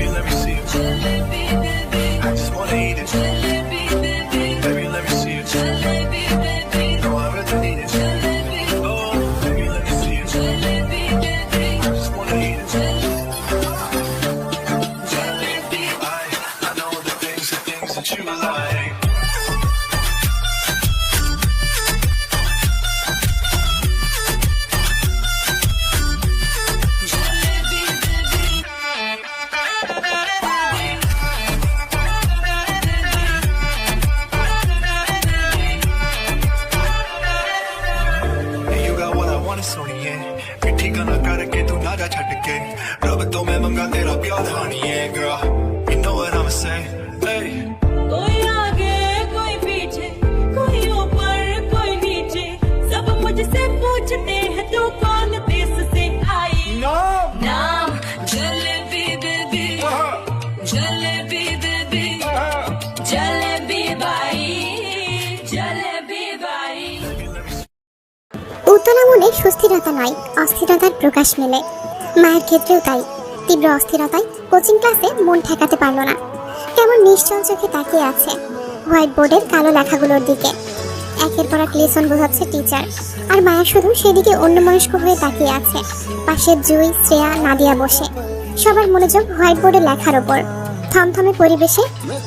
Baby, let me see it. I just wanna eat it. Baby, let me see it. No, I really need it. Oh, baby, let me see it. I just wanna eat it. I know the things that you like. सोनिए मिठी गाना करके तू ना जा छट के रब तो मैं मंगा तेरा प्यार हानी है girl you know what I'ma say hey कोई आगे कोई पीछे कोई ऊपर कोई नीचे सब मुझसे पूछते हैं तू कौन देश से आई नाम jalebi baby jalebi baby jalebi by jalebi by উতলা মনে সুস্থিরতা নয়, অস্থিরতার প্রকাশ মেলে। মায়ের ক্ষেত্রেও তাই। তীব্র অস্থিরতায় কোচিং ক্লাসে মন ঠেকাতে পারল না। কেমন নিশ্চল চোখে তাকিয়ে আছে হোয়াইট বোর্ডের কালো লেখাগুলোর দিকে। একের পর এক লেসন বোঝাচ্ছে টিচার, আর মায়া শুধু সেদিকে অন্যমনস্ক হয়ে তাকিয়ে আছে। পাশে জুই, শ্রেয়া, নাদিয়া বসে। সবার মনোযোগ হোয়াইট বোর্ডে লেখার ওপর। থমথমে পরিবেশে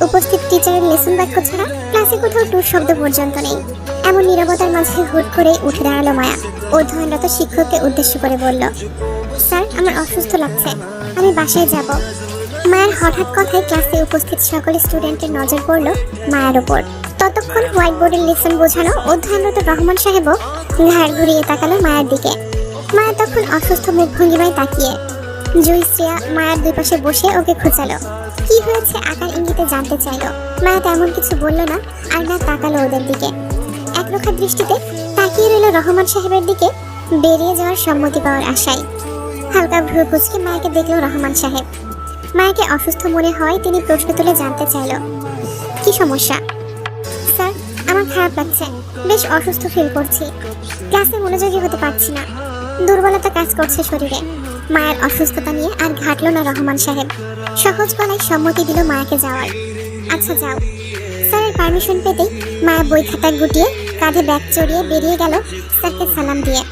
উপস্থিত টিচারের লেসন বাক্য ছাড়া ক্লাসে কোথাও টুর শব্দ পর্যন্ত নেই। এমন নীরবতার মাঝে হুট করে উঠে দাঁড়ালো মায়া। অধ্যয়নরত শিক্ষককে উদ্দেশ্য করে বলল, স্যার আমার অসুস্থ লাগছে, আমি বাসায় যাব। মায়ের হঠাৎ কথায় ক্লাসে উপস্থিত সকল স্টুডেন্টের নজর পড়ল মায়ের ওপর। ততক্ষণ হোয়াইট বোর্ডের লেসন বোঝানো অধ্যয়নরত রহমান সাহেবও ঘাড় ঘুরিয়ে তাকালো মায়ের দিকে। মায়া তখন অসুস্থ মুখ ভঙ্গিমায় তাকিয়ে। জুই, শ্রেয়া মায়ের দুই পাশে বসে ওকে খোঁচালো। কি হয়েছে আকার ইঙ্গিতে জানতে চাইলো। মায়া তেমন কিছু বলল না, আর না তাকালো ওদের দিকে। একরোখা দৃষ্টিতে তাকিয়ে রইল রহমান সাহেবের দিকে, বেরিয়ে যাওয়ার সম্মতি পাওয়ার আশায়। হালকা ভ্রু কুঁচকে মায়াকে দেখলো রহমান সাহেব। মায়াকে অসুস্থ মনে হয় তিনি প্রশ্ন তুলে জানতে চাইল, কি সমস্যা? স্যার আমার খারাপ লাগছে, বেশ অসুস্থ ফিল করছি, ক্লাসে মনোযোগী হতে পারছি না, দুর্বলতা কাজ করছে শরীরে। মায়ের অসুস্থতা নিয়ে আর ঘাটলো না রহমান সাহেব। সহজ গলায় সম্মতি দিল মায়াকে যাওয়ার। আচ্ছা যাও। স্যারের পারমিশন পেতেই মায়া বই খাতা গুটিয়ে কাঁধে ব্যাগ চড়িয়ে বেরিয়ে গেল স্যারকে সালাম দিয়ে।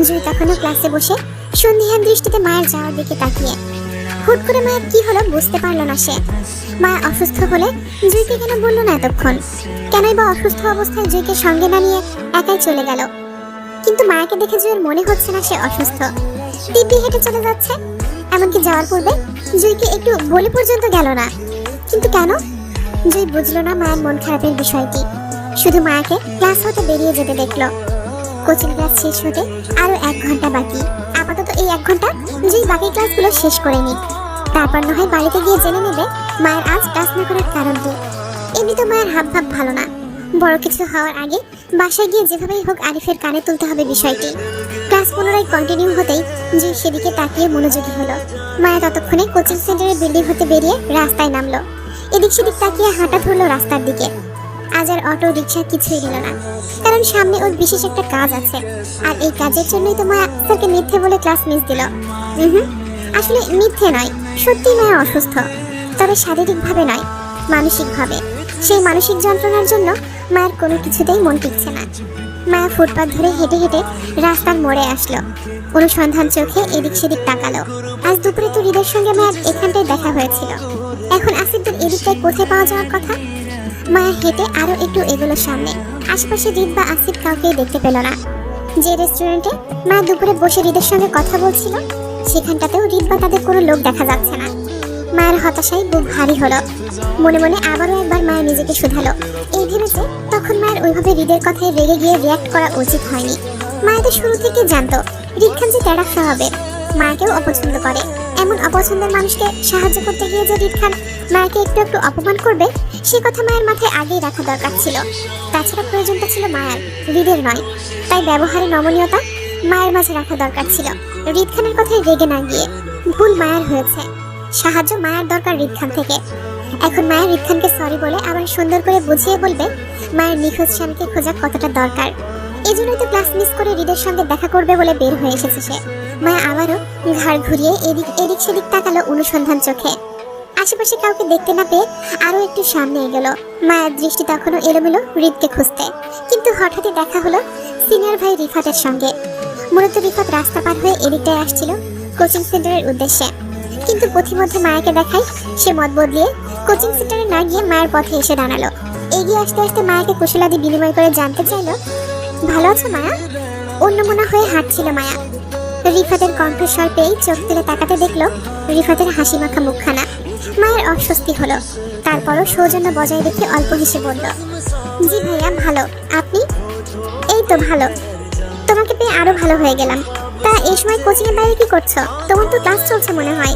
জুই তখনও ক্লাসে বসে সন্দিহান দৃষ্টিতে মায়ের যাওয়ার দিকে তাকিয়ে। হুট করে মায়ের কি হলো বুঝতে পারল না সে। মায়া অসুস্থ হলে জুইকে কেন বললো না এতক্ষণ? কেনই বা অসুস্থ অবস্থায় জুইকে সঙ্গে না নিয়ে একাই চলে গেল? কিন্তু মায়াকে দেখে জুইয়ের মনে হচ্ছে না সে অসুস্থ। দিব্যি হেঁটে চলে যাচ্ছে। এমনকি যাওয়ার পূর্বে জুইকে একটু বলে পর্যন্ত গেল না। কিন্তু কেন? জুই বুঝলো না মায়ের মন খারাপের বিষয়টি। শুধু মায়াকে ক্লাস হতে বেরিয়ে যেতে দেখলো। কোচিং ক্লাস শেষ হতে আরো 1 ঘন্টা বাকি। আপাতত এই 1 ঘন্টা জুই বাকি ক্লাসগুলো শেষ করে নিক, তারপর না হয় বাড়িতে গিয়ে জেনে নেবে মায়ের আজ ক্লাস না করার কারণ কি। এমনি তো মায়ের হাব ভাব ভালো না। বড় কিছু হওয়ার আগে বাসায় গিয়ে যেভাবেই হোক আরিফের কানে তুলতে হবে বিষয়টি। ক্লাস পুনরায় কন্টিনিউ হতেই জুই সেদিকে তাকিয়ে মনোযোগী হলো। মায়া ততক্ষণে কোচিং সেন্টারের বিল্ডিং হতে বেরিয়ে রাস্তায় নামলো। এদিক সেদিক তাকিয়ে হাঁটা ধরলো রাস্তার দিকে। আজ আর অটো রিক্সা কিছুই দিল না, কারণ সামনে ওর বিশেষ একটা কাজ আছে। আর এই কাজের জন্যই তো মায়া স্যারকে মিথ্যে বলে ক্লাস মিস দিল। আসলে মিথ্যে নয়, সত্যি মায়া অসুস্থ, তবে শারীরিকভাবে নয়, মানসিকভাবে। সেই মানসিক যন্ত্রণার জন্য মায়ের কোনো কিছুতেই মন টিকছে না। মায়া ফুটপাত ধরে হেঁটে হেঁটে রাস্তার মোড়ে আসলো। অনুসন্ধান চোখে এদিক সেদিক তাকালো। আজ দুপুরে তো হৃদের সঙ্গে মায়ের এখানটায় দেখা হয়েছিল। এখন আসিফদের এদিকটায় কোথায় পাওয়া যাওয়ার কথা? মায়া হেঁটে আরো একটু এগোলো সামনে। আশেপাশে হৃদ বা আসিফ কাউকেই দেখতে পেল না। যে রেস্টুরেন্টে মায়া দুপুরে বসে হৃদের সঙ্গে কথা বলছিল, সেখানটাতেও হৃদ বা তাদের কোনো লোক দেখা যাচ্ছে না। মায়ের হতাশায় বুক ভারী হলো। মনে মনে আবারও একবার মায়া নিজেকে শুধালো। এই ভেবেছে তখন মায়ের ওইভাবে হৃদের কথায় রেগে গিয়ে রিয়াক্ট করা উচিত হয়নি। মায়া তো শুরু থেকে জানতো হৃদ খান যে তেড়া স্বভাবের, মায়াকেও অপছন্দ করে। এমন অপছন্দের মানুষকে সাহায্য করতে গিয়ে যে হৃদ খান মায়াকে একটু একটু অপমান করবে, সে কথা মায়ের মাথায় আগেই রাখা দরকার ছিল। তাছাড়া প্রয়োজনটা ছিল মায়ার, হৃদের নয়। তাই ব্যবহারে নমনীয়তা মায়ের মাঝে রাখা দরকার ছিল। হৃদ খানের কথায় রেগে না গিয়ে। ভুল মায়ের হয়েছে, সাহায্য মায়ের দরকার হৃদ খান থেকে। এখন মায়ের হৃদ খানকে সরি বলে আবার সুন্দর করে বুঝিয়ে বলবে মায়ের নিখোঁজ স্বামীকে খোঁজা কতটা দরকার। এই জন্যই তো ক্লাস মিস করে হৃদের সঙ্গে দেখা করবে বলে বের হয়ে এসেছে সে। মায়া আবারও ঘাড় ঘুরিয়ে এদিক সেদিক তাকালো অনুসন্ধান চোখে। আশেপাশে কাউকে দেখতে না পেয়ে আরো একটু সামনে এগোলো। মায়ের দৃষ্টি তখনও এলোমেলো হৃদকে খুঁজতে, কিন্তু হঠাৎই দেখা হলো সিনিয়র ভাই রিফাতের সঙ্গে। মূলত রিফাত রাস্তা পার হয়ে এদিকটায় আসছিল কোচিং সেন্টারের উদ্দেশ্যে, কিন্তু পথিমধ্যে মায়াকে দেখায় সে মত বদলিয়ে কোচিং সেন্টারে না গিয়ে মায়ের পথে এসে দাঁড়ালো। এগিয়ে আসতে আসতে মায়াকে কুশলাদি বিনিময় করে জানতে চাইলো, ভালো আছো মায়া? অন্যমনা হয়ে হাঁটছিল মায়া। রিফাতের কণ্ঠস্বর পেয়ে চোখ তুলে তাকাতে দেখলো রিফাতের হাসি মাখা মুখখানা। মায়ের অস্বস্তি হলো, তারপরও সৌজন্য বজায় রেখে অল্প হেসে বলল, জি ভাইয়া ভালো, আপনি? এই তো ভালো, তোমাকে পেয়ে আরো ভালো হয়ে গেলাম। তা এই সময় কোচিং এর বাইরে কি করছো? তোমার তো ক্লাস চলছে মনে হয়।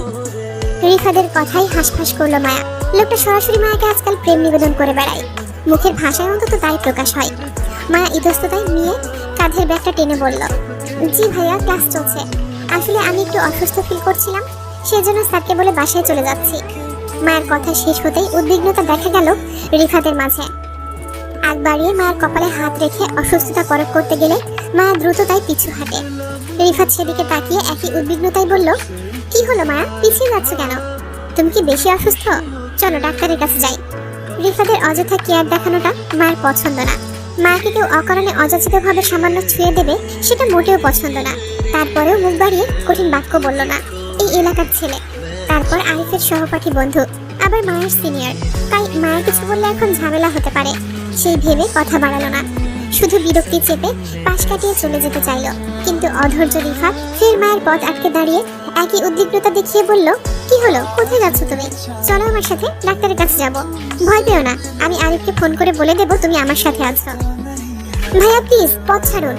রিফাতের কথাই হাসফাস করলো মায়া। লোকটা সরাসরি মায়াকে আজকাল প্রেম নিবেদন করে বেড়ায়, মুখের ভাষায় অন্তত তাই প্রকাশ হয়। মায়া ইতস্ততায় নিয়ে কাঁধের ব্যাগটা টেনে বলল, জি ভাইয়া ক্লাস চলছে, আসলে আমি একটু অসুস্থ ফিল করছিলাম, সেজন্য স্যারকে বলে বাসায় চলে যাচ্ছি। মায়ের কথা শেষ হতেই উদ্বিগ্নতা দেখা গেল রিফাতের মাঝে। আগ বাড়িয়ে মায়ের কপালে হাত রেখে অসুস্থতা পরখ করতে গেলে মায়া দ্রুত তাই পিছু হাঁটে। রিফাত সেদিকে তাকিয়ে একই উদ্বিগ্নতায় বলল, কি হলো মায়া, পিছিয়ে যাচ্ছ কেন? তুমি কি বেশি অসুস্থ? চলো ডাক্তারের কাছে যাই। রিফাতের অযথা কেয়ার দেখানোটা মায়ের পছন্দ না। মাকে কেউ অকারণে অযাচিতভাবে সামান্য ছুঁয়ে দেবে সেটা মোটেও পছন্দ না। তারপরেও মুখ বাড়িয়ে কঠিন বাক্য বলল না। এই এলাকার ছেলে, তারপর আরিফের সহপাঠী বন্ধু, আবার মায়ের সিনিয়র, তাই মায়ের কিছু বললে এখন ঝামেলা হতে পারে, সেই ভেবে কথা বাড়ালো না। শুধু বিরক্তি চেপে পাশ কাটিয়ে চলে যেতে চাইলো, কিন্তু অধৈর্য রিফাত ফের মায়ের পথ আটকে দাঁড়িয়ে একই উদ্বিগ্নতা দেখিয়ে বলল, কি হলো, কোথায় যাচ্ছ তুমি? চলো আমার সাথে, ডাক্তারের কাছে যাব। ভয় পেও না, আমি আরিফকে ফোন করে বলে দেবো তুমি আমার সাথে আছো। ভাইয়া প্লিজ পথ ছাড়ুন,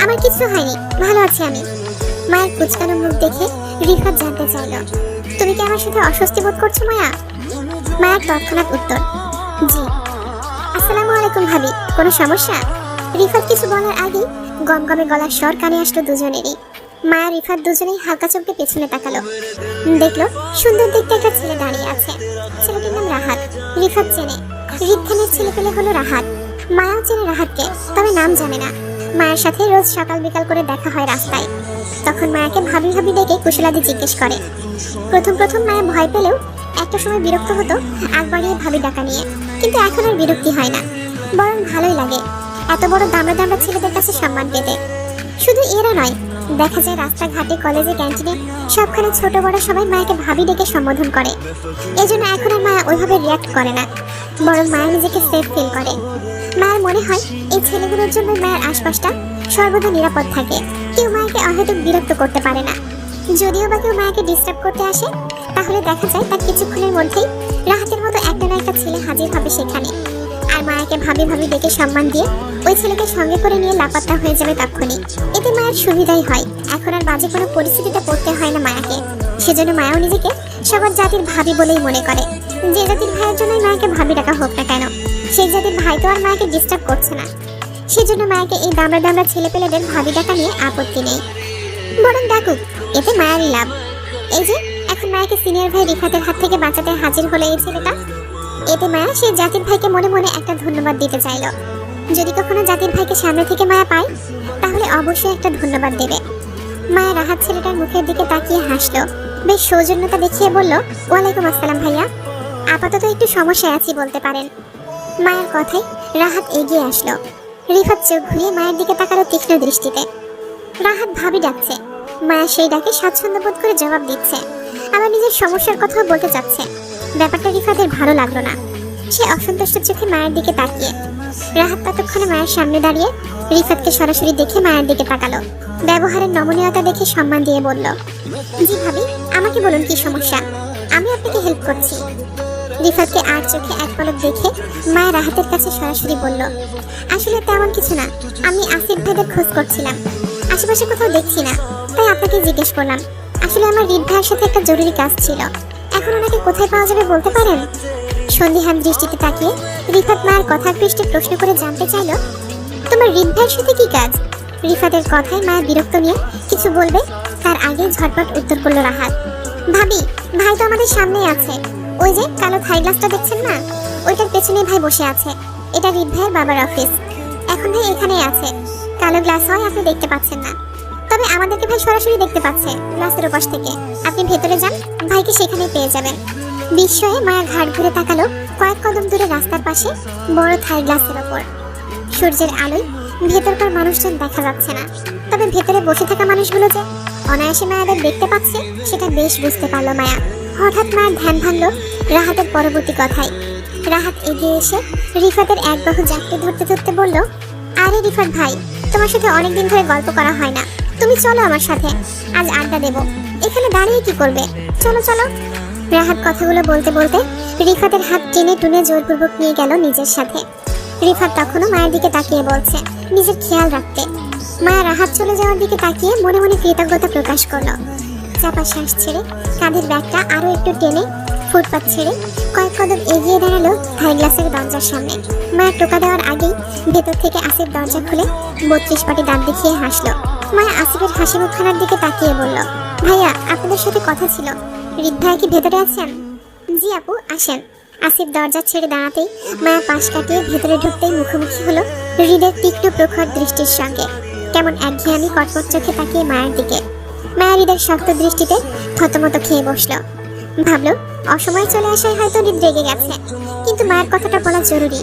আমার কিছু হয়নি, ভালো আছি আমি। মায়ের কুচকানো মুখ দেখে রিফাত জানতে চাইল, তুমি কি আমার সাথে অস্বস্তি বোধ করছো মায়া? মায়ের তৎক্ষণাৎ উত্তর, জি। আসসালামু আলাইকুম ভাবি, কোনো সমস্যা? রিফাত কিছু বলার আগেই গমগমে গলার স্বর কানে আসলো দুজনেরই। মায়া রিফাত দুজনেই হালকা চোখে পেছনে তাকালো, দেখলো সুন্দর দেখতে একটা ছেলে দাঁড়িয়ে আছে। ছেলেটির নাম রাহাত। রিফাত চেনে, রিফানের ছেলে পেলে হলো রাহাত। মায়াও চেনে রাহাতকে, তবে নাম জানে না। মায়ের সাথে রোজ সকাল বিকাল করে দেখা হয় রাস্তায়। তখন মায়াকে ভাবি ভাবি ডেকে কুশলাদি জিজ্ঞেস করে। প্রথম মায়া ভয় পেলেও একটা সময় বিরক্ত হতো আগ বাড়িয়ে ভাবি ডাকা নিয়ে, কিন্তু এখন আর বিরক্তি হয় না, বরং ভালোই লাগে এত বড় দামড়া দামড়া ছেলেদের কাছে সম্মান পেতে। শুধু এরা নয়, দেখা যায় রাস্তাঘাটে, কলেজে, ক্যান্টিনে সবখানে ছোট বড় সবাই মায়াকে ভাবি ডেকে সম্বোধন করে। এজন্য এখন আর মায়া ওইভাবে রিয়াক্ট করে না, বরং মায়া নিজেকে সেফ ফিল করে। মায়ের মনে হয় এই ছেলেগুলোর জন্য মায়ের আশপাশটা সর্বদা নিরাপদ থাকে, কেউ মায়াকে অহেতুক বিরক্ত করতে পারে না। যদিও বা কেউ মায়াকে ডিস্টার্ব করতে আসে, তাহলে দেখা যায় তার কিছুক্ষণের মধ্যেই রাহাতের মতো একটা না একটা ছেলে হাজির হবে সেখানে, আর মায়াকে ভাবি ভাবি ডেকে সম্মান দিয়ে ওই ছেলেকে সঙ্গে করে নিয়ে লাপাত্তা হয়ে যাবে তখনই। এতে মায়ের সুবিধাই হয়, এখন আর বাজে কোনো পরিস্থিতিতে পড়তে হয় না মায়াকে। সেজন্য মায়াও নিজেকে সবার জাতির ভাবি বলেই মনে করে। যে জাতির ভাইয়ের জন্যই মায়াকে ভাবি ডাকা হোক না কেন, সেই জাতির ভাই তো আর মায়াকে ডিস্টার্ব করছে না। সেজন্য মায়াকে এই দামড়া দামড়া ছেলে পেলেদের ভাবি ডাকা নিয়ে আপত্তি নেই, বরং ডাকুক, এতে মায়েরই লাভ। এই যে এখন মায়াকে সিনিয়র ভাই রিফাতের হাত থেকে বাঁচাতে হাজির হলো এই ছেলেটা, এতে মায়া সেই জাতির ভাইকে মনে মনে একটা ধন্যবাদ দিতে চাইলো। যদি কখনো জাতির ভাইকে সামনে থেকে মায়া পায়, তাহলে অবশ্যই একটা ধন্যবাদ দেবে। মায়া রাহাত ছেলেটার মুখের দিকে তাকিয়ে হাসলো, বেশ সৌজন্যতা দেখিয়ে বলল, ওয়ালাইকুম আসসালাম ভাইয়া, আপাতত একটু সমস্যায় আছি বলতে পারেন। মায়ের কথায় রাহাত এগিয়ে আসলো। রিফাত চোখ ঘুরিয়ে মায়ের দিকে তাকালো তীক্ষ্ণ দৃষ্টিতে। রাহাত ভাবি ডাকছে, মায়া সেই ডাকে স্বাচ্ছন্দ্য বোধ করে জবাব দিচ্ছে, আবার নিজের সমস্যার কথাও বলতে চাচ্ছে। ব্যাপারটা রিফাতের ভালো লাগলো না, সে অসন্তুষ্ট চোখে মায়ের দিকে তাকিয়ে। রাহাত ততক্ষণে মায়ের সামনে দাঁড়িয়ে রিফাতকে সরাসরি দেখে মায়ের দিকে তাকালো। ব্যবহারের নমনীয়তা দেখে সম্মান দিয়ে বলল, জি ভাবি, আমাকে বলুন কি সমস্যা, আমি আপনাকে হেল্প করছি। রিফাতকে আর চোখে এক পলক দেখে মায়া রাহাতের কাছে সরাসরি বলল, আসলে তেমন কিছু না, আমি আসিফ ভাইদের খোঁজ করছিলাম, আশেপাশে কোথাও দেখছি না, তাই আপনাকে জিজ্ঞেস করলাম। আসলে আমার রিদ ভাইয়ের সাথে একটা জরুরি কাজ ছিল, এখন ওনাকে কোথায় পাওয়া যাবে বলতে পারেন? সন্দিহান দৃষ্টিতে তাকিয়ে রিফাত মায়ের কথার পৃষ্ঠে প্রশ্ন করে জানতে চাইল, তোমার রিদ ভাইয়ের সাথে কি কাজ? রিফাতের কথায় মায়া বিরক্ত নিয়ে কিছু বলবে তার আগেই ঝটপট উত্তর করলো রাহাত, ভাবি ভাই তো আমাদের সামনেই আছে, ওই যে কালো থাই গ্লাসটা দেখছেন না, ওইটার পেছনে ভাই বসে আছে, এটা রিদ ভাইয়ের বাবার অফিস। এখন ভাই এখানেই আছে, কালো গ্লাস হয় আপনি দেখতে পাচ্ছেন না, তবে আমাদেরকে ভাই সরাসরি দেখতে পাচ্ছে গ্লাসের ওপাশ থেকে। আপনি ভেতরে যান, ভাইকে সেখানেই পেয়ে যাবেন। বিস্ময়ে মায়া ঘাট ঘুরে তাকালো কয়েক কদম দূরে রাস্তার পাশে বড় থাই গ্লাসের ওপর। সূর্যের আলোয় ভেতরকার মানুষজন দেখা যাচ্ছে না, তবে ভেতরে বসে থাকা মানুষগুলো যে অনায়াসে মায়াদের দেখতে পাচ্ছে সেটা বেশ বুঝতে পারলো মায়া। হঠাৎ মায়ের ধ্যান ভাঙলো রাহাতের পরবর্তী কথায়। রাহাত এগিয়ে এসে রিফাতের এক বাহু জাপটে ধরতে ধরতে বলল, আরে রিফাত ভাই, তোমার সাথে অনেকদিন ধরে গল্প করা হয় না, তুমি চলো আমার সাথে, আজ আড্ডা দেবো। এখানে দাঁড়িয়ে কি করবে, চলো চলো। রাহাত কথাগুলো বলতে বলতে রিফাতের হাত টেনে টুনে জোরপূর্বক নিয়ে গেল নিজের সাথে। রিফাত তখনও মায়ের দিকে তাকিয়ে বলছে নিজের খেয়াল রাখতে। মায়া রাহাত চলে যাওয়ার দিকে তাকিয়ে মনে মনে কৃতজ্ঞতা প্রকাশ করলো। চাপা শ্বাস ছেড়ে কাঁধের ব্যাগটা আরো একটু টেনে ফুটপাত ছেড়ে কয়েক কদম এগিয়ে দাঁড়ালো থাই গ্লাসের দরজার সামনে। মায়া টোকা দেওয়ার আগেই ভেতর থেকে আসিফ দরজা খুলে 32 পাটি দাঁত দেখিয়ে হাসলো। মায়া আসিফের হাসি মুখখানার দিকে তাকিয়ে বলল, ভাইয়া আপনাদের সাথে কথা ছিল, রিদ ভাইয়া কি ভেতরে আছেন? জি আপু, আসেন। আসিফ দরজা ছেড়ে দাঁড়াতেই মায়া পাশ কাটিয়ে ভেতরে ঢুকতেই মুখোমুখি হলো হৃদের তীক্ষ্ণ প্রখর দৃষ্টির সঙ্গে। কেমন একঘেয়েমি কটকট চোখে তাকিয়ে মায়ের দিকে। মায়া হৃদের শক্ত দৃষ্টিতে থতমত খেয়ে বসলো। ভাবলো অসময়ে চলে আসায় হয়তো হৃদ রেগে গেছে, কিন্তু মায়ের কথাটা বলা জরুরি,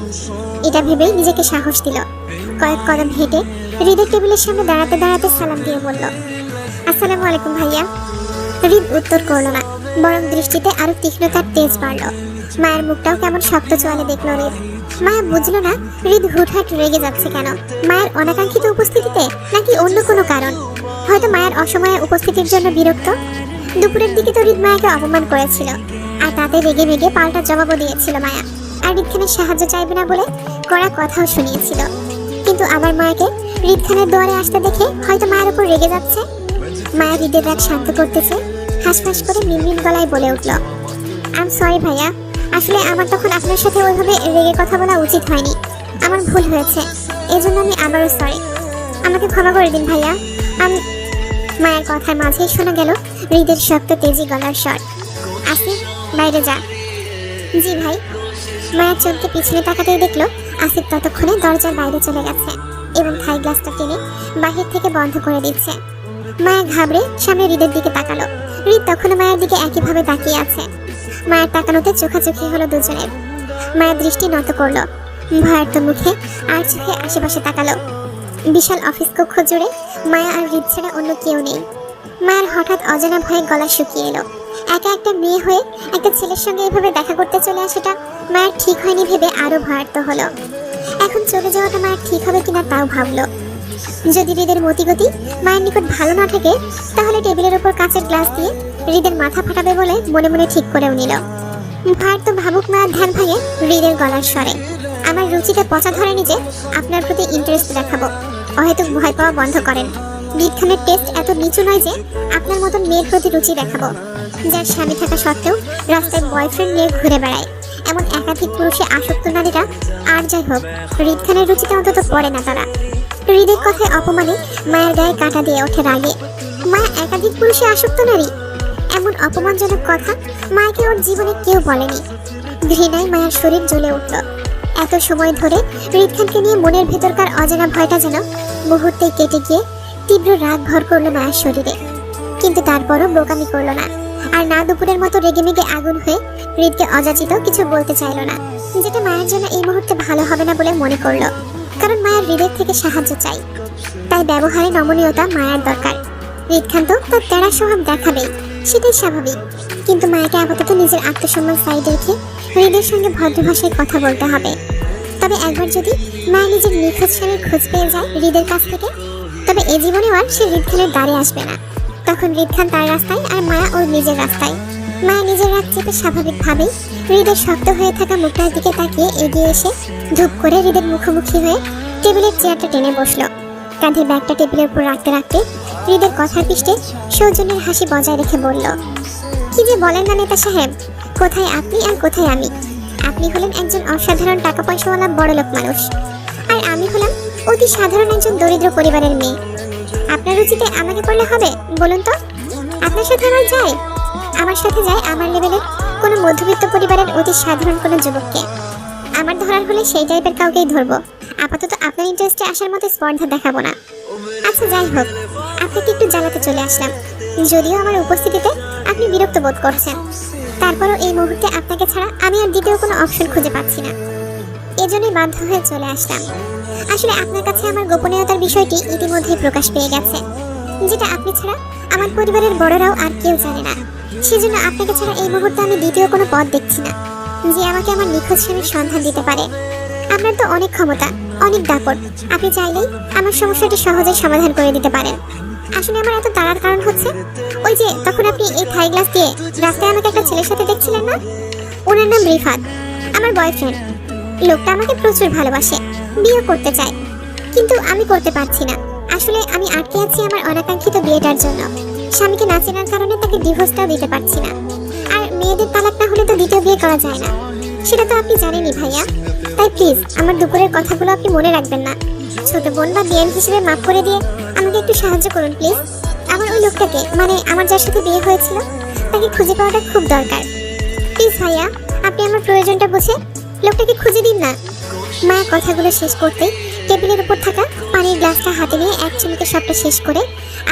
এটা ভেবেই নিজেকে সাহস দিল। কয়েক কদম হেঁটে হৃদের টেবিলের সামনে দাঁড়াতে দাঁড়াতে সালাম দিয়ে বলল, আসসালামু আলাইকুম ভাইয়া। হৃদ উত্তর করলো না, বরং দৃষ্টিতে আরো তীক্ষ্ণতার তেজ বাড়লো। মায়ের মুখটাও কেমন শক্ত চোয়ালে দেখলো হৃদ। মায়া বুঝলো না হৃদ হুটহাট রেগে যাচ্ছে কেন, মায়ের অনাকাঙ্ক্ষিত উপস্থিতিতে নাকি অন্য কোনো কারণ। হয়তো মায়ের অসময়ে উপস্থিতির জন্য বিরক্ত। দুপুরের দিকে তো হৃদ মায়াকে অপমান করেছিল, আর তাতে রেগে রেগে পাল্টা জবাবও দিয়েছিল মায়া। আর হৃদ খানের সাহায্য চাইবে না বলে কড়া কথাও শুনিয়েছিল। কিন্তু আবার মায়াকে হৃদ খানের দুয়ারে আসতে দেখে হয়তো মায়ের উপর রেগে যাচ্ছে। মায়া হৃদের রাগ শান্ত করতেছে, হাসফাস করে মিনমিন গলায় বলে উঠল, আই এম সরি ভাইয়া, আসলে আমার তখন আপনার সাথে ওইভাবে রেগে কথা বলা উচিত হয়নি, আমার ভুল হয়েছে, এজন্য আমি আবারও সরি, আমাকে ক্ষমা করে দিন ভাইয়া। মায়ের কথার মাঝেই শোনা গেল হৃদের শক্ত তেজি গলার স্বর, আসিফ বাইরে যা। জি ভাই। মায়ের চোখকে পিছনে তাকাতেই দেখলো আসিফ ততক্ষণে দরজার বাইরে চলে গেছে এবং থাই গ্লাসটা টেনে বাহির থেকে বন্ধ করে দিচ্ছে। মায়া ঘাবড়ে সামনে হৃদের দিকে তাকালো। হৃদ তখনও মায়ের দিকে একইভাবে তাকিয়ে আছে। মায়ের তাকানোতে চোখাচোখি হলো দুজনের। মায়ের দৃষ্টি নত করলো, ভয়ার্ত মুখে আর চোখে আশেপাশে তাকালো। বিশাল অফিস কক্ষ জুড়ে মায়া আর হৃদ ছাড়া অন্য কেউ নেই। মায়ের হঠাৎ অজানা ভয়ে গলা শুকিয়ে এলো। একা একটা মেয়ে হয়ে একটা ছেলের সঙ্গে এভাবে দেখা করতে চলে আসাটা মায়ের ঠিক হয়নি ভেবে আরো ভয়ার্ত হলো। এখন চলে যাওয়াটা মায়ের ঠিক হবে কিনা তাও ভাবলো। যদি হৃদের মতিগতি মায়ের নিকট ভালো না থাকে তাহলে টেবিলের উপর কাঁচের গ্লাস দিয়ে হৃদের মাথা ফাটাবে বলে মনে মনে ঠিক করেও নিল। ভয়ার্ত ভাবুক মায়ের ধ্যান ভাঙে হৃদের গলার স্বরে, আমার রুচিতে পচা ধরেনি যে আপনার প্রতি ইন্টারেস্ট দেখাবো, অহেতুক ভয় পাওয়া বন্ধ করেন। হৃদ খানের টেস্ট এত নিচু নয় যে আপনার মতন মেয়ের প্রতি রুচি দেখাবো, যার স্বামী থাকা সত্ত্বেও রাস্তায় বয়ফ্রেন্ড নিয়ে ঘুরে বেড়ায় এমন একাধিক পুরুষে আসক্ত নারীরা। আর যাই হোক, হৃদ খানের রুচিতে অন্তত পড়ে না তারা। হৃদের কথায় অপমানে মায়ের গায়ে কাঁটা দিয়ে ওঠে রাগে। মায়া একাধিক পুরুষে আসক্ত নারী, এমন অপমানজনক কথা মায়াকে ওর জীবনে কেউ বলেনি। ঘৃণায় মায়ের শরীর জ্বলে উঠল। এত সময় ধরে হৃদ খানকে নিয়ে মনের ভেতরকার অজানা ভয়টা যেন মুহূর্তেই কেটে গিয়ে তীব্র রাগ ভর করলো মায়ের শরীরে। কিন্তু তারপরও বোকামি করলো না, আর না দুপুরের মতো রেগেমেগে আগুন হয়ে হৃদকে অযাচিত কিছু বলতে চাইলো না, যেটা মায়ের জন্য এই মুহূর্তে ভালো হবে না বলে মনে করলো। কারণ মায়ের হৃদের থেকে সাহায্য চাই, তাই ব্যবহারে নমনীয়তা মায়ের দরকার। হৃদ খান তো তার তেড়া স্বভাব দেখাবেই, সেটাই স্বাভাবিক। কিন্তু মায়াকে আপাতত নিজের আত্মসম্মান সাইডে রেখে হৃদের সঙ্গে ভদ্র ভাষায় কথা বলতে হবে। তবে একবার যদি মায়া নিজের নিখোঁজ স্বামীর খোঁজ পেয়ে যায় হৃদের কাছ থেকে, তবে এ জীবনেও আর সে হৃদ খানের দ্বারে আসবে না। তখন হৃদ খান তার রাস্তায় আর মায়া ওর নিজের রাস্তায়। মায়া নিজের রাগ চেপে স্বাভাবিকভাবেই হৃদের শক্ত হয়ে থাকা মুখটার দিকে তাকিয়ে এগিয়ে এসে ধূপ করে হৃদের মুখোমুখি হয়ে টেবিলের চেয়ারটা টেনে বসলো। কাঁধের ব্যাগটা টেবিলের উপর রাখতে রাখতে হৃদের কথার পৃষ্ঠে সৌজন্যের হাসি বজায় রেখে বলল, কি যে বলেন না নেতা সাহেব, কোথায় আপনি আর কোথায় আমি? আপনি হলেন একজন অসাধারণ টাকা পয়সাওয়ালা বড়লোক মানুষ, আর আমি হলাম অতি সাধারণ একজন দরিদ্র পরিবারের মেয়ে। আপনার রুচিতে আমাকে করলে হবে বলুন তো? আপনার সাথে আমার যায়? আমার সাথে যায় আমার লেভেলের কোনো মধ্যবিত্ত পরিবারের অতি সাধারণ কোনো যুবককে। আমার ধরার হলে সেই টাইপের কাউকেই ধরবো। আপাতত আপনার ইন্টারেস্টে আসার মতো স্পর্ধা দেখাবো না। আচ্ছা যাই হোক, আপনাকে একটু জ্বালাতে চলে আসলাম, যদিও আমার উপস্থিতিতে আপনি বিরক্ত বোধ করছেন। তারপরও এই মুহূর্তে আপনাকে ছাড়া আমি আর দ্বিতীয় কোনো অপশন খুঁজে পাচ্ছি না। এজন্যই বাধ্য হয়ে চলে আসলাম। আসলে আপনার কাছে আমার গোপনীয়তার বিষয়টি ইতিমধ্যেই প্রকাশ পেয়ে গেছে, যেটা আপনি ছাড়া আমার পরিবারের বড়রাও আর কেউ জানে না। সেজন্য আপনাকে ছাড়া এই মুহূর্তে আমি দ্বিতীয় কোনো পথ দেখছি না যে আমাকে আমার নিখোঁজ স্বামীর সন্ধান দিতে পারে। আপনার তো অনেক ক্ষমতা, অনেক দাপট, আপনি চাইলেই আমার সমস্যাটি সহজে সমাধান করে দিতে পারেন। আসলে আমার এত তাড়ার কারণ হচ্ছে, ওই যে তখন আপনি এই থাই গ্লাস দিয়ে রাস্তায় আমাকে একটা ছেলের সাথে দেখছিলেন না, ওনার নাম রিফাত, আমার বয়ফ্রেন্ড। লোকটা আমাকে প্রচুর ভালোবাসে, বিয়ে করতে চায়, কিন্তু আমি করতে পারছি না। আসলে আমি আটকে আছি আমার অনাকাঙ্ক্ষিত বিয়েটার জন্য। স্বামীকে না চেনার কারণে তাকে ডিভোর্সটাও দিতে পারছি না। আর মেয়েদের তালাক না হলে তো দ্বিতীয় বিয়ে করা যায় না, সেটা তো আপনি জানেনই ভাইয়া। তাই প্লিজ আমার দুপুরের কথাগুলো আপনি মনে রাখবেন না। ছোট বোন বা বিয়ান হিসেবে মাফ করে দিয়ে আমাকে একটু সাহায্য করুন প্লিজ। আমার ওই লোকটাকে, মানে আমার যার সাথে বিয়ে হয়েছিল, তাকে খুঁজে পাওয়াটা খুব দরকার। প্লিজ ভাইয়া, আপনি আমার প্রয়োজনটা বুঝে লোকটাকে খুঁজে দিন না। মায়ের কথাগুলো শেষ করতেই টেবিলের উপর থাকা পানির গ্লাসটা হাতে নিয়ে এক চুমুকে সবটা শেষ করে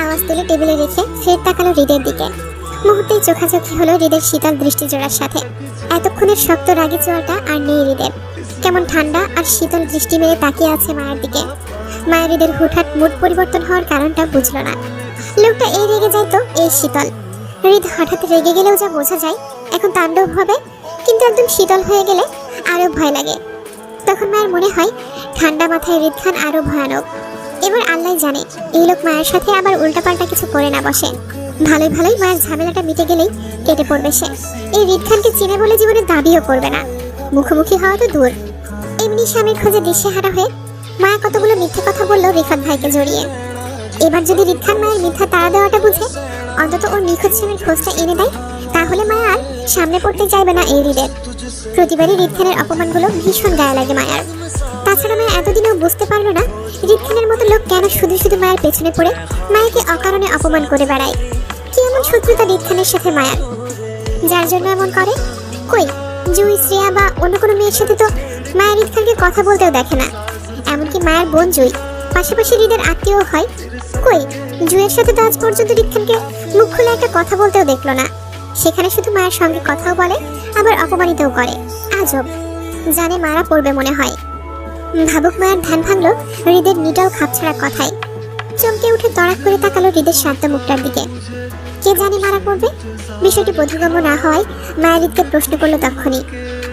আওয়াজ তুলে টেবিলে রেখে ফের তাকালো হৃদের দিকে। মুহূর্তেই চোখাচোখি হলো হৃদের শীতল দৃষ্টিজোড়ার সাথে। এতক্ষণের শক্ত রাগী চোয়ালটা আর নেই হৃদের, কেমন ঠান্ডা আর শীতল দৃষ্টি মেরে তাকিয়ে আছে মায়ের দিকে। মায়ের হৃদের হুটহাট মুড পরিবর্তন হওয়ার কারণটা বুঝলো না। লোকটা এই রেগে যায় তো এই শীতল। হৃদ হঠাৎ রেগে গেলেও যা বোঝা যায় এখন তাণ্ডব হবে, কিন্তু একদম শীতল হয়ে গেলে আরো ভয় লাগে। তখন মায়ের মনে হয় ঠান্ডা মাথায় হৃদ খান আরো ভয়ানক। এবার আল্লাহ জানে এই লোক মায়ের সাথে আবার উল্টাপাল্টা কিছু করে না বসে। ভালোই ভালোই মায়ের ঝামেলাটা মিটে গেলেই কেটে পড়বে সে। এই হৃদ খানকে চিনে বলে জীবনে দাবিও করবে না, মুখোমুখি হওয়া তো দূর। এমনি স্বামীর খোঁজে দিশেহারা হয়ে মায়া কতগুলো মিথ্যে কথা বললো রিফাত ভাইকে জড়িয়ে। এবার যদি হৃদ খান মায়ের মিথ্যা তাড়া দেওয়াটা বুঝে অন্তত ওর নিখোঁজ স্বামীর খোঁজটা এনে দেয়, তাহলে মায়া আর সামনে পড়তে চাইবে না এই হৃদের। প্রতিবারই হৃদ খানের অপমানগুলো ভীষণ গায়ে লাগে মায়ার। তাছাড়া মায়া এতদিনেও বুঝতে পারলো না হৃদ খানের মতো লোক কেন শুধু শুধু মায়ের পেছনে পড়ে মায়াকে অকারণে অপমান করে বেড়ায়। কি এমন শত্রুতা হৃদ খানের সাথে মায়ার, যার জন্য এমন করে? কই, জুই, শ্রেয়া বা অন্য কোনো মেয়ের সাথে তো মায়ের হৃদ খানকে কথা বলতেও দেখে না। এমনকি মায়ের বোন জুই পাশাপাশি হৃদের আত্মীয় হয়। কই, জুইয়ের সাথে তো আজ পর্যন্ত হৃদ খানকে মুখ খুলে একটা কথা বলতেও দেখলো না। সেখানে শুধু মায়ের সঙ্গে কথাও বলে, আবার অপমানিতও করে। আজব, জানে মারা পড়বে মনে হয়। ভাবুক মায়ের ধ্যান ভাঙলো হৃদের নিটাও খাপছাড়া কথায়। চমকে উঠে তড়াক করে তাকালো হৃদের শান্ত মুখটার দিকে। কে জানে মারা পড়বে? বিষয়টি বোধগম্য না হওয়ায় মায়ের হৃদকে প্রশ্ন করলো তখনই,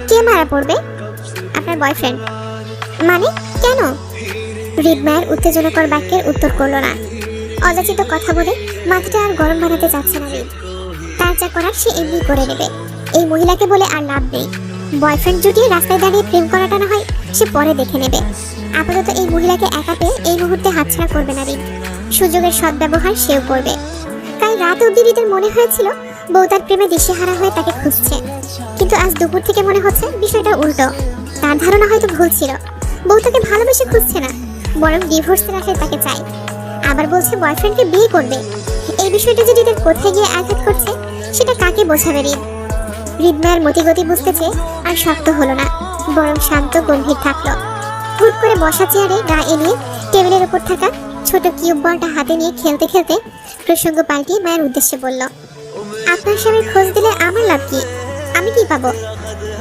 কে মারা পড়বে? আপনার বয়ফ্রেন্ড। মানে কেন? হৃদ মায়ের উত্তেজনাকর বাক্যের উত্তর করলো না। অযাচিত কথা বলে মাথাটা আর গরম বানাতে চাচ্ছে না হৃদ। তার যা করার সে এমনি করে নেবে। এই মহিলাকে বলে আর লাভ নেই। বয়ফ্রেন্ড জুটিয়ে রাস্তায় দাঁড়িয়ে প্রেম করাটা না হয় সে পরে দেখে নেবে। আপাতত এই মহিলাকে একা পেয়ে এই মুহূর্তে হাতছাড়া করবে না হৃদ। সুযোগের সদ্ব্যবহার সেও করবে। কাল রাত অবধি হৃদের মনে হয়েছিল বউ তার প্রেমে দিশেহারা হয়ে তাকে খুঁজছে, কিন্তু আজ দুপুর থেকে মনে হচ্ছে বিষয়টা উল্টো। তার ধারণা হয়তো ভুল ছিল, বউ তাকে ভালোবেসে খুঁজছে না, বরং ডিভোর্সের আশায় তাকে চায়। আবার বলছে বয়ফ্রেন্ডকে বিয়ে করবে। এই বিষয়টা যে হৃদের কোথায় গিয়ে আঘাত করছে সেটা কাকে বোঝাবে হৃদ? হৃদ মায়ের মতিগতি বুঝতে চেয়ে আর শক্ত হলো না, বরং শান্ত গম্ভীর থাকলো। হুট করে বসা চেয়ারে গা এলিয়ে টেবিলের উপর থাকা ছোট কিউব বলটা হাতে নিয়ে খেলতে খেলতে প্রসঙ্গ পাল্টিয়ে মায়ের উদ্দেশ্যে বলল, আপনার স্বামীর খোঁজ দিলে আমার লাভ কি? আমি কি পাবো?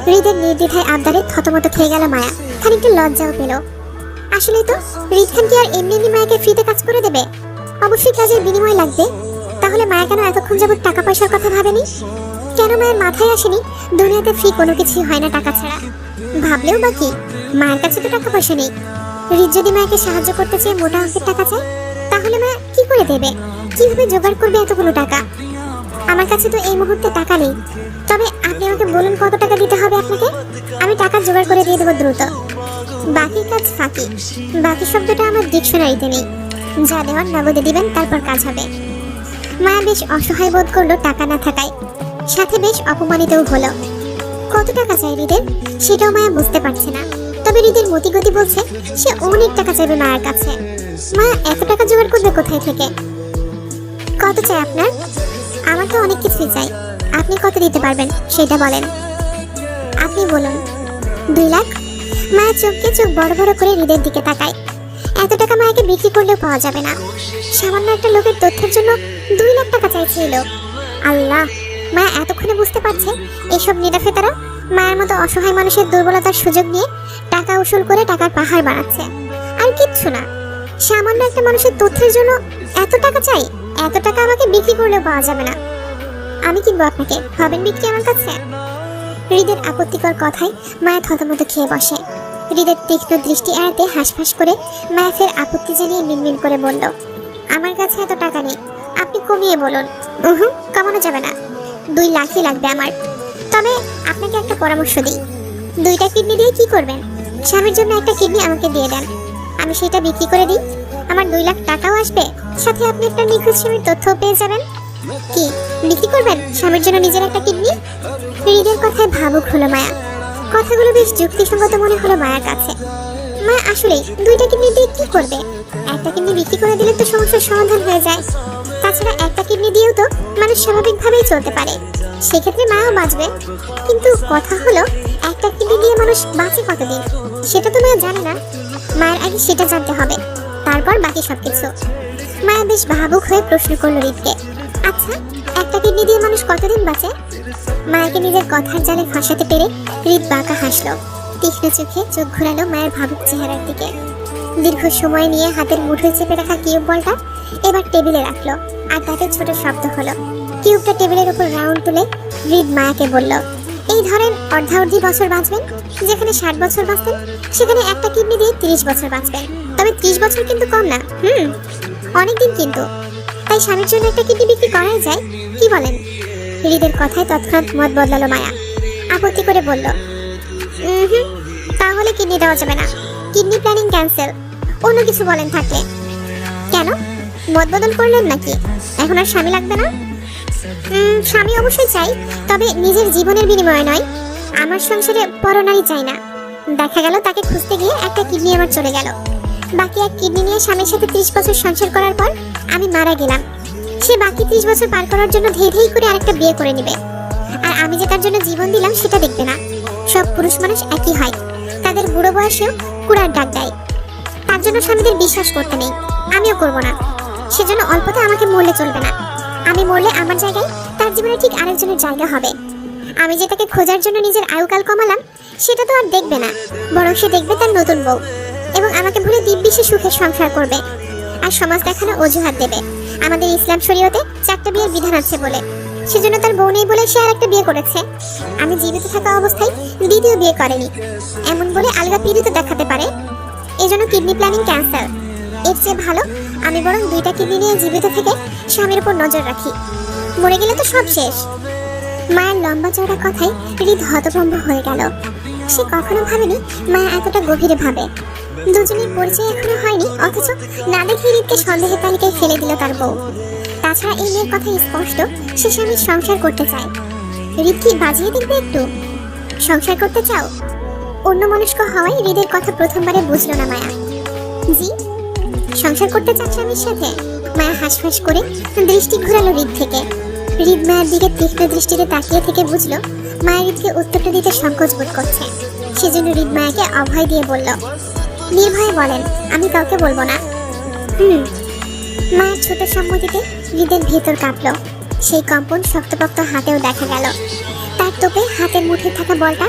হৃদের নির্দ্বিধায় আবদারে থতমত খেয়ে গেল মায়া, খানিকটা লজ্জাও পেল। আসলে তো হৃদ খান কি আর এমনি এমনি মায়াকে ফ্রিতে কাজ করে দেবে? অবশ্যই কাজের বিনিময় লাগবে। তাহলে মায়া কেন এতক্ষণ যাবত টাকা পয়সার কথা ভাবেনি? কেন মায়ের মাথায় আসেনি দুনিয়াতে ফ্রি কোনো কিছুই হয় না টাকা ছাড়া? ভাবলেও বা কি, মায়ের কাছে তো টাকা পয়সা নেই। হৃদ যদি মায়াকে সাহায্য করতে চেয়ে মোটা অঙ্কের টাকা চায়, তাহলে মায়া কি করে দেবে? কিভাবে জোগাড় করবে এতগুলো টাকা? আমার কাছে তো এই মুহূর্তে টাকা নেই। তবে আপনি আমাকে বলুন কত টাকা দিতে হবে আপনাকে, আমি টাকা জোগাড় করে দিয়ে দেবো দ্রুত। বাকি কাজ ফাঁকি। বাকি শব্দটা আমার ডিকশনারিতে নেই। যা দেওয়ার নগদে দিবেন, তারপর কাজ হবে। মায়া বেশ অসহায় বোধ করলো টাকা না থাকায়, সাথে বেশ অপমানিতও হলো। কত টাকা চাই হৃদের সেটাও মায়া বুঝতে পারছে না। তবে হৃদের মতিগতি বলছে সে অনেক টাকা চাইবে মায়ের কাছে। মায়া এত টাকা জোগাড় করবে কোথায় থেকে? কত চাই আপনার? আমার তো অনেক কিছুই চাই, আপনি কত দিতে পারবেন সেটা বলেন। আপনি বলুন। 2 লাখ। মায়া চোখকে চোখ বড় বড় করে হৃদের দিকে তাকায়। এত টাকা মায়াকে বিক্রি করলেও পাওয়া যাবে না। সামান্য একটা লোকের তথ্যের জন্য 2 লাখ টাকা চাইছে এই লোক। আল্লাহ, মায়া এতক্ষণে বুঝতে পারছে এসব নিরাফেতারা মায়ের মতো অসহায় মানুষের দুর্বলতার সুযোগ নিয়ে টাকা উসুল করে টাকার পাহাড় বানাচ্ছে। আর কিচ্ছু না, সামান্য একটা মানুষের তথ্যের জন্য এত টাকা চাই। এত টাকা আমাকে বিক্রি করলেও পাওয়া যাবে না। আমি কিনবো আপনাকে, হবেন বিক্রি আমার কাছে? হৃদের আপত্তিকর কথায় মায়া থতমত খেয়ে বসে। হৃদের তীক্ষ্ণ দৃষ্টি এড়াতে হাঁসফাঁস করে মায়া ফের আপত্তি জানিয়ে মিনমিন করে বলল, আমার কাছে এত টাকা নেই, আপনি কমিয়ে বলুন। কমানো যাবে না, 2 লাখই লাগবে আমার। তবে আপনাকে একটা পরামর্শ দিই, 2টা কিডনি দিয়ে কি করবেন? স্বামীর জন্য একটা কিডনি আমাকে দিয়ে দেন, আমি সেটা বিক্রি করে দিই, আমার 2 লাখ টাকাও আসবে, সাথে আপনি একটা নিখোঁজ স্বামীর তথ্যও পেয়ে যাবেন। কি বিক্রি করবেন স্বামীর জন্য নিজের একটা কিডনি? হৃদের কথায় ভাবুক হলো মায়া। কথাগুলো বেশ যুক্তিসঙ্গত মনে হলো মায়ার কাছে। মায়া আসলে 2টা কিডনি দিয়ে কি করবে? একটা কিডনি বিক্রি করে দিলে তো সমস্যার সমাধান হয়ে যায়। তাছাড়া একটা কিডনি দিয়েও তো মানুষ স্বাভাবিকভাবেই চলতে পারে, সেক্ষেত্রে মায়াও বাঁচবে। কিন্তু কথা হলো, একটা কিডনি দিয়ে মানুষ বাঁচে কতদিন সেটা তো মায়া জানে না। মায়ের আগে সেটা জানতে হবে, তারপর বাকি সবকিছু। মায়া বেশ ভাবুক হয়ে প্রশ্ন করলো হৃদকে, আচ্ছা একটা কিডনি দিয়ে মানুষ কতদিন বাঁচে? মায়াকে নিজের কথার জালে ফাঁসাতে পেরে হৃদ বাঁকা হাসলো। তীক্ষ্ণ চোখে চোখ ঘোরালো মায়ের ভাবুক চেহারার দিকে। দীর্ঘ সময় নিয়ে হাতের মুঠোয় চেপে রাখা কিউব বলটা এবার টেবিলে রাখলো, আর তাতে ছোট শব্দ হলো। কিউবটা টেবিলের উপর রাউন্ড তুলে হৃদ মায়াকে বলল, এই ধরেন অর্ধাঅর্ধি বছর বাঁচবেন। যেখানে 60 বছর বাঁচতেন সেখানে একটা কিডনি দিয়ে 30 বছর বাঁচবেন। তবে 30 বছর কিন্তু কম না, অনেকদিন কিন্তু। তাই স্বামীর জন্য একটা কিডনি বিক্রি করাই যায়, কি বলেন? হৃদের কথায় তৎক্ষণাৎ মত বদলালো মায়া। আপত্তি করে বলল, তাহলে কিডনি দেওয়া যাবে না, কিডনি প্ল্যানিং ক্যান্সেল। অন্য কিছু বলেন থাকলে। কেন মত বদল করলেন নাকি? এখন আর স্বামী লাগবে না? স্বামী অবশ্যই চাই, তবে নিজের জীবনের বিনিময়ে নয়। আমার সংসারে পরনারী চাই না। দেখা গেল তাকে খুঁজতে গিয়ে একটা কিডনি আমার চলে গেল, বাকি এক কিডনি নিয়ে স্বামীর সাথে 30 বছর সংসার করার পর আমি মারা গেলাম। সে বাকি 30 বছর পার করার জন্য ধেই ধেই করে আরেকটা বিয়ে করে নেবে, আর আমি যে তার জন্য জীবন দিলাম সেটা দেখবে না। সব পুরুষ মানুষ একই হয়, তাদের বুড়ো বয়সেও কুড়ার ডাক দেয়। তার জন্য স্বামীদের বিশ্বাস করতে নেই, আমিও করব না। সেজন্য অল্পতে আমাকে মরলে চলবে না। আমি মরলে আমার জায়গায় তার জীবনে ঠিক আরেকজনের জায়গা হবে। আমি যে তাকে খোঁজার জন্য নিজের আয়ুকাল কমালাম সেটা তো আর দেখবে না, বরং সে দেখবে তার নতুন বউ, এবং আমাকে ভুলে দিব্যি সুখে সংসার করবে। আর সমাজ দেখানো অজুহাত দেবে আমাদের ইসলাম শরীয়তে 4টা বিয়ের বিধান আছে বলে। সেজন্য তার বউ নেই বলে সে আর একটা বিয়ে করেছে। আমি জীবিত থাকা অবস্থায় 2য় বিয়ে করেনি এমন বলে আলগা পীড়িত দেখাতে পারে। এজন্য কিডনি প্ল্যানিং ক্যান্সেল। এর চেয়ে ভালো আমি বরং 2টা কিডনি নিয়ে জীবিত থেকে স্বামীর উপর নজর রাখি, মরে গেলে তো সব শেষ। মায়ের লম্বা চওড়া কথায় হৃদ হতভম্ব হয়ে গেল। সে কখনো ভাবেনি মায়া এতটা গভীরে ভাবে। দুজনের পরিচয় এখনো হয়নি, অথচ না দেখে হৃদকে সন্দেহের তালিকায় ফেলে দিল তার বউ। তাছাড়া এই মেয়ের কথা স্পষ্ট, সে স্বামীর সংসার করতে চায়। হৃদ কি বাজিয়ে দেখবে একটু? সংসার করতে চাও? অন্য মনস্ক হওয়ায় হৃদের কথা প্রথমবারে বুঝলো না মায়া। জি, সংসার করতে চান স্বামীর সাথে? মায়া হাঁসফাঁস করে দৃষ্টি ঘোরালো হৃদ থেকে। হৃদ মায়ের দিকে তীক্ষ্ণ দৃষ্টিতে তাকিয়ে থেকে বুঝলো মায়ের হৃদকে উত্তরটা দিতে সংকোচ বোধ করছে। সেজন্য হৃদ মায়াকে অভয় দিয়ে বলল, নির্ভয়ে বলেন, আমি কাউকে বলবো না। মায়ের ছোট সম্মতিতে হৃদের ভেতর কাঁপলো। সেই কম্পন শক্তপোক্ত হাতেও দেখা গেল। তার তোপে হাতের মুঠে থাকা বলটা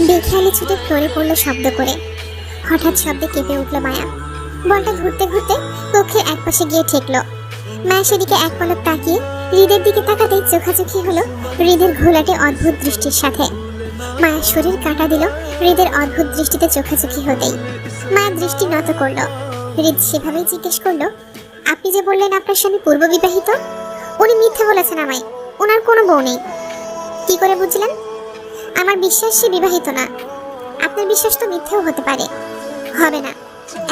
বেখেয়ালি ছুটে ফ্লোরে পড়লো শব্দ করে। হঠাৎ শব্দে কেঁপে উঠল মায়া। বলটা ঘুরতে ঘুরতে কক্ষের একপাশে গিয়ে ঠেকলো। মায়া সেদিকে এক পলক তাকিয়ে হৃদের দিকে তাকাতেই চোখাচোখি হলো হৃদের ঘোলাটে অদ্ভুত দৃষ্টির সাথে। মায়ের শরীর কাঁটা দিল হৃদের অদ্ভুত দৃষ্টিতে চোখাচোখি হতেই। মায়া দৃষ্টি নত করলো। হৃদ সেভাবেই জিজ্ঞেস করলো, আপনি যে বললেন আপনার স্বামী পূর্ব বিবাহিত, উনি মিথ্যে বলেছেন আমায়, ওনার কোনো বউ নেই। কি করে বুঝলেন? আমার বিশ্বাস সে বিবাহিত না। আপনার বিশ্বাস তো মিথ্যেও হতে পারে। হবে না।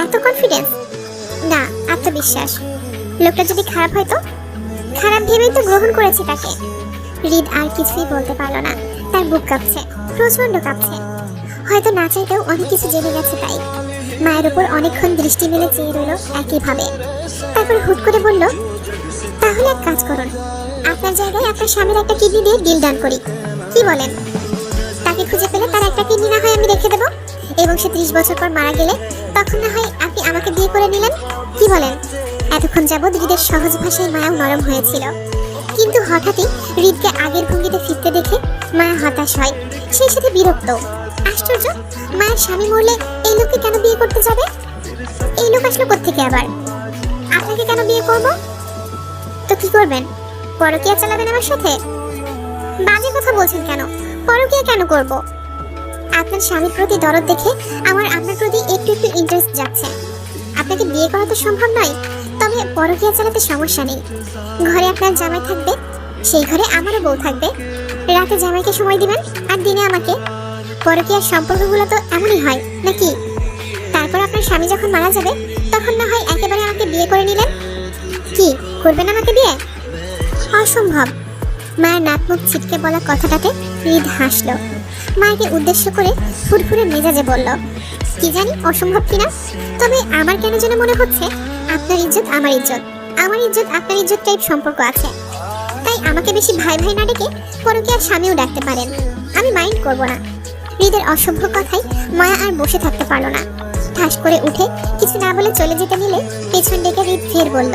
এত কনফিডেন্স? না, আত্মবিশ্বাস। লোকটা যদি খারাপ হয় তো? খারাপ ভেবেই তো গ্রহণ করেছি তাকে। হৃদ আর কিছুই বলতে পারলো না। তার বুক কাঁপছে, প্রচন্ড কাঁপছে। হয়তো না চাইতেও অনেক কিছু জেনে গেছে তাই। মায়ের উপর অনেকক্ষণ দৃষ্টি মেলে চেয়ে রইল একইভাবে। তারপর হুট করে বলল, তাহলে এক কাজ করুন, আপনার জায়গায় আপনার স্বামীর একটা কিডনি দিয়ে ডিল ডান করি। কি বলেন? তাকে খুঁজে পেলে তার একটা কিডনি না হয় আমি রেখে দেবো, এবং সে 30 বছর পর মারা গেলে তখন না হয় আপনি আমাকে বিয়ে করে নিলেন। কি বলেন? এতক্ষণ যাবৎ হৃদের সহজ ভাষায় মায়াও নরম হয়েছিল, কিন্তু হঠাৎই হৃদকে আগের ভঙ্গিতে ফিরতে দেখে মায়া হতাশ হয়, সেই সাথে বিরক্ত। আশ্চর্য, মায়ের স্বামী মরলে এই লোককে কেন বিয়ে করতে যাবে? এই লোক আসলো কোত্থেকে আবার? আপনাকে কেন বিয়ে করব? তো কি করবেন? পরকীয়া চালাবেন আমার সাথে? বাজে কথা বলছেন কেন? পরকীয়া কেন করব? আপনার স্বামীর প্রতি দরদ দেখে আমার আপনার প্রতি একটু একটু ইন্টারেস্ট যাচ্ছে। আপনাকে বিয়ে করা তো সম্ভব নয়, তবে পরকীয়া চালাতে সমস্যা নেই। ঘরে আপনার জামাই থাকবে, সেই ঘরে আমারও বউ থাকবে। রাতে জামাইকে সময় দিবেন আর দিনে আমাকে। পরকীয়ার সম্পর্কগুলো তো এমনই হয় নাকি? তারপর আপনার স্বামী যখন মারা যাবে তখন না হয় একেবারে আমাকে বিয়ে করে নিলেন। কি করবেন আমাকে দিয়ে? অসম্ভব। মায়ের নাক মুখ ছিটকে বলা কথাটাতে হৃদ হাসলো। মাকে উদ্দেশ্য করে ফুরফুরে মেজাজে বলল, কি জানি অসম্ভব কিনা, তবে আমার কেন যেন মনে হচ্ছে আপনার ইজ্জত আমার ইজ্জত, আমার ইজ্জত আপনার ইজ্জত টাইপ সম্পর্ক আছে। তাই আমাকে বেশি ভাই ভাই না ডেকে পরকীয়ার স্বামীও ডাকতে পারেন, আমি মাইন্ড করব না। হৃদের অসভ্য কথাই মায়া আর বসে থাকতে পারলো না। ঠাস করে উঠে কিছু না বলে চলে যেতে নিলে পেছন ডেকে হৃদ ফের বলল,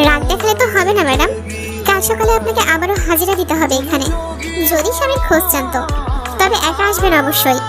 রাগ দেখালে তো হবে না ম্যাডাম, কাল সকালে আপনাকে আবারও হাজিরা দিতে হবে এখানে। যদি স্বামীর খোঁজ চান তো, তবে একা আসবেন অবশ্যই।